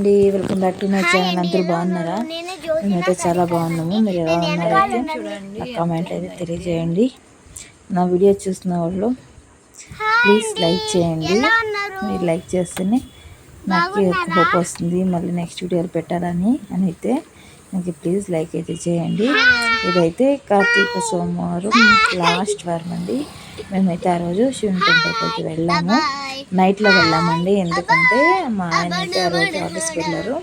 అండి, welcome back to my channel. అందరూ బాగున్నారా? మేమైతే చాలా బాగున్నాము. మీరు ఎలా ఉన్నారైతే నా కామెంట్ అయితే తెలియజేయండి. నా వీడియో చూస్తున్న వాళ్ళు ప్లీజ్ లైక్ చేయండి. మీరు లైక్ చేస్తేనే నాకు ఎక్కువ హోప్ వస్తుంది మళ్ళీ నెక్స్ట్ వీడియోలు పెట్టాలని అయితే నాకు ప్లీజ్ లైక్ అయితే చేయండి. ఇదైతే కార్తీక సోమవారం లాస్ట్ వారం అండి. మేమైతే ఆ రోజు శివుని టెంపుల్కి అయితే వెళ్ళాము. నైట్లో వెళ్ళామండి, ఎందుకంటే మా ఆయన అయితే ఆ రోజు ఆఫీస్కి వెళ్ళారు.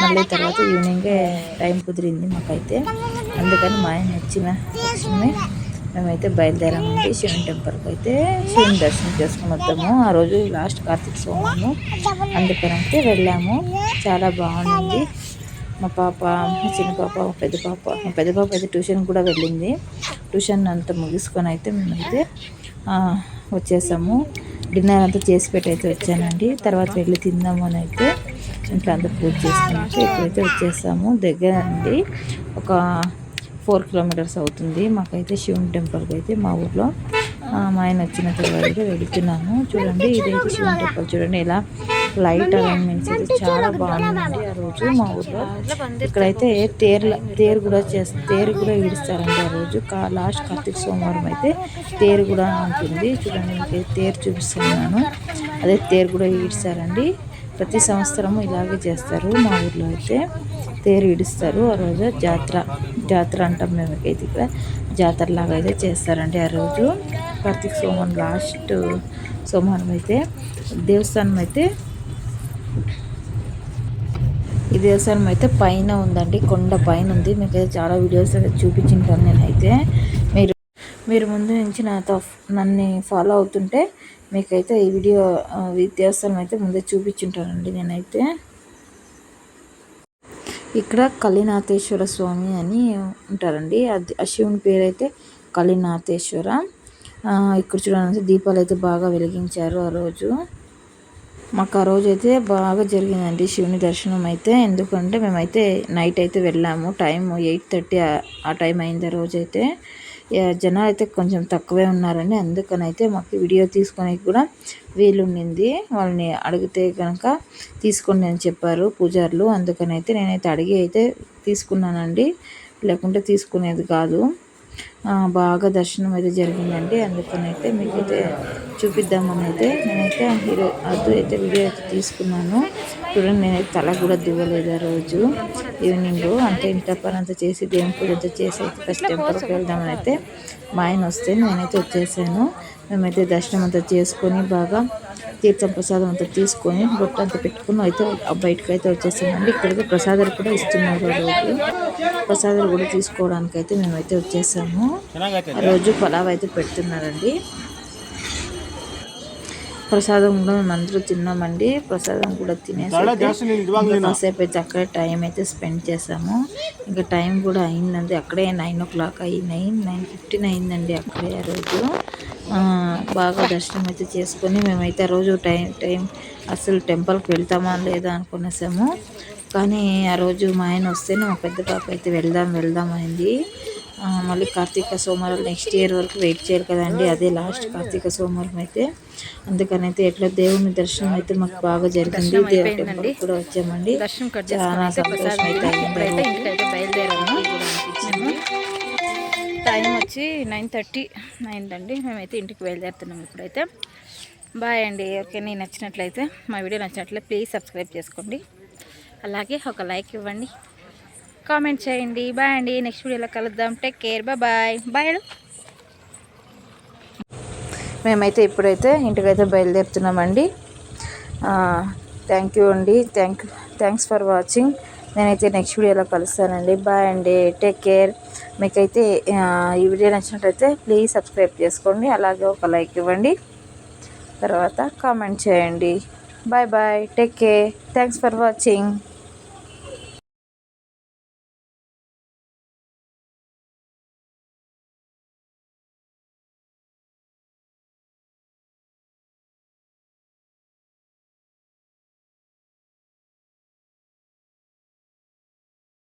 మళ్ళీ తర్వాత ఈవినింగే టైం కుదిరింది మాకైతే, అందుకని మా ఆయన వచ్చిన మేమైతే బయలుదేరామండి శివుని టెంపుల్కి. అయితే శివుని దర్శనం చేసుకుని వద్దాము, ఆ రోజు లాస్ట్ కార్తీక సోమవారం, అందుకని అయితే వెళ్ళాము. చాలా బాగుంది. మా పాప, మా చిన్న పాప, మా పెద్ద పాప అయితే ట్యూషన్ కూడా వెళ్ళింది. ట్యూషన్ అంతా ముగించుకొని అయితే మేమైతే వచ్చేసాము. డిన్నర్ అంతా చేసి పెట్టి అయితే వచ్చానండి. తర్వాత వెళ్ళి తిందాము అని అయితే ఇంట్లో అంతా పూజ చేసుకున్నట్టు ఇప్పుడైతే వచ్చేసాము. దగ్గర అండి, ఒక 4 కిలోమీటర్స్ అవుతుంది మాకైతే శివుని టెంపుల్కి అయితే మా ఊర్లో. మా ఆయన వచ్చిన తర్వాత అయితే వెళుతున్నాము. చూడండి, ఇదైతే శివుని టెంపుల్. చూడండి ఇలా లైట్ అరేంజ్మెంట్స్ అయితే చాలా బాగుందండి ఆ రోజు మా ఊర్లో. ఇక్కడైతే తేరు కూడా ఈడుస్తారండి ఆ రోజు. లాస్ట్ కార్తీక సోమవారం అయితే తేరు కూడా ఉంటుంది. చూడండి, మీకు తేరు చూపిస్తున్నాను. అదే తేరు కూడా ఈడుస్తారండి. ప్రతి సంవత్సరము ఇలాగే చేస్తారు మా ఊర్లో అయితే. తేరు ఈడుస్తారు ఆ రోజు. జాతర అంటాం మేమైతే. ఇక్కడ జాతర లాగా అయితే చేస్తారండి ఆ రోజు కార్తీక సోమవారం లాస్ట్ సోమవారం అయితే. దేవస్థానం అయితే, ఈ దేవస్థానం అయితే పైన ఉందండి, కొండ పైన ఉంది. మీకైతే చాలా వీడియోస్ అయితే చూపించింటాను నేనైతే. మీరు ముందు నుంచి నన్ను ఫాలో అవుతుంటే మీకైతే ఈ దేవస్థానం అయితే ముందే చూపించుంటానండి నేనైతే. ఇక్కడ కలినాథేశ్వర స్వామి అని ఉంటారండి. ఆ శివుని పేరు అయితే కలినాథేశ్వర. ఇక్కడ చూడండి, దీపాలు అయితే బాగా వెలిగించారు ఆ రోజు. మాకు ఆ రోజు అయితే బాగా జరిగిందండి శివుని దర్శనం అయితే. ఎందుకంటే మేమైతే నైట్ అయితే వెళ్ళాము. టైం 8:30 ఆ టైం అయింది ఆ రోజు అయితే. జనాలు అయితే కొంచెం తక్కువే ఉన్నారండి. అందుకని అయితే మాకు వీడియో తీసుకొని కూడా వీలుండింది. వాళ్ళని అడిగితే కనుక తీసుకోండి అని చెప్పారు పూజారులు. అందుకని అయితే నేనైతే అడిగి అయితే తీసుకున్నానండి, లేకుంటే తీసుకునేది కాదు. బాగా దర్శనం అయితే జరిగిందండి. అందుకని అయితే మీకైతే చూపిద్దామని అయితే నేనైతే అయితే వీడియో అయితే తీసుకున్నాను. చూడండి, నేనైతే తల కూడా దువ్వలేదు ఆ రోజు ఈవినింగ్. అంటే ఇంట్లో పని అంతా చేసి దేవుని పూజ అంతా చేసి అయితే ఫస్ట్ టెంపుల్కి వెళ్దామని అయితే మా ఆయన వస్తే నేనైతే వచ్చేసాను. మేమైతే దర్శనం అంతా చేసుకొని బాగా తీర్థం ప్రసాదం అంతా తీసుకొని బొట్టు అంతా పెట్టుకుని అయితే బయటకు అయితే వచ్చేసామండి. ఇక్కడైతే ప్రసాదాలు కూడా ఇస్తున్నారు ఆ రోజు. ప్రసాదాలు కూడా తీసుకోవడానికి అయితే మేమైతే వచ్చేసాము. ఆ రోజు పలావ్ అయితే పెడుతున్నారండి. ప్రసాదం కూడా మేము అందరూ తిన్నామండి. ప్రసాదం కూడా తినేసి కాసేపు అయితే అక్కడే టైం అయితే స్పెండ్ చేసాము. ఇంకా టైం కూడా అయిందండి, అక్కడే 9 o'clock 9:15 అయిందండి అక్కడే ఆ రోజు. బాగా దర్శనం అయితే చేసుకొని మేమైతే ఆ రోజు టైం అసలు టెంపుల్కి వెళ్తామా లేదా అనుకునేసాము. కానీ ఆ రోజు మా ఆయన వస్తేనే మా పెద్ద పాప అయితే వెళ్దాం అయింది. మళ్ళీ కార్తీక సోమవారం నెక్స్ట్ ఇయర్ వరకు వెయిట్ చేయాలి కదండి, అదే లాస్ట్ కార్తీక సోమవారం అయితే. అందుకని అయితే ఎట్లా దేవుని దర్శనం అయితే మాకు బాగా జరిగింది. దేవుని టెంపుల్ కూడా వచ్చామండి. చాలా సంతోషం అయితే బయలుదేరాము. టైం వచ్చి 9:30 అయిందండి. మేమైతే ఇంటికి బయలుదేరుతున్నాం ఇప్పుడైతే. బాయ్ అండి. ఓకే, నచ్చినట్లయితే మా వీడియో నచ్చినట్లయితే ప్లీజ్ సబ్స్క్రైబ్ చేసుకోండి. అలాగే ఒక లైక్ ఇవ్వండి, కామెంట్ చేయండి. బాయ్ అండి. నెక్స్ట్ వీడియోలో కలుద్దాం. Take care. బాయ్. మేమైతే ఇప్పుడైతే ఇంటికైతే బయలుదేరుతున్నామండి. థ్యాంక్ యూ అండి. Thanks for watching. నేనైతే నెక్స్ట్ వీడియోలో కలుస్తానండి. బాయ్ అండి. Take care. మీకైతే ఈ వీడియో నచ్చినట్లయితే ప్లీజ్ సబ్స్క్రైబ్ చేసుకోండి. అలాగే ఒక లైక్ ఇవ్వండి, తర్వాత కామెంట్ చేయండి. Bye. Take care. Thanks for watching.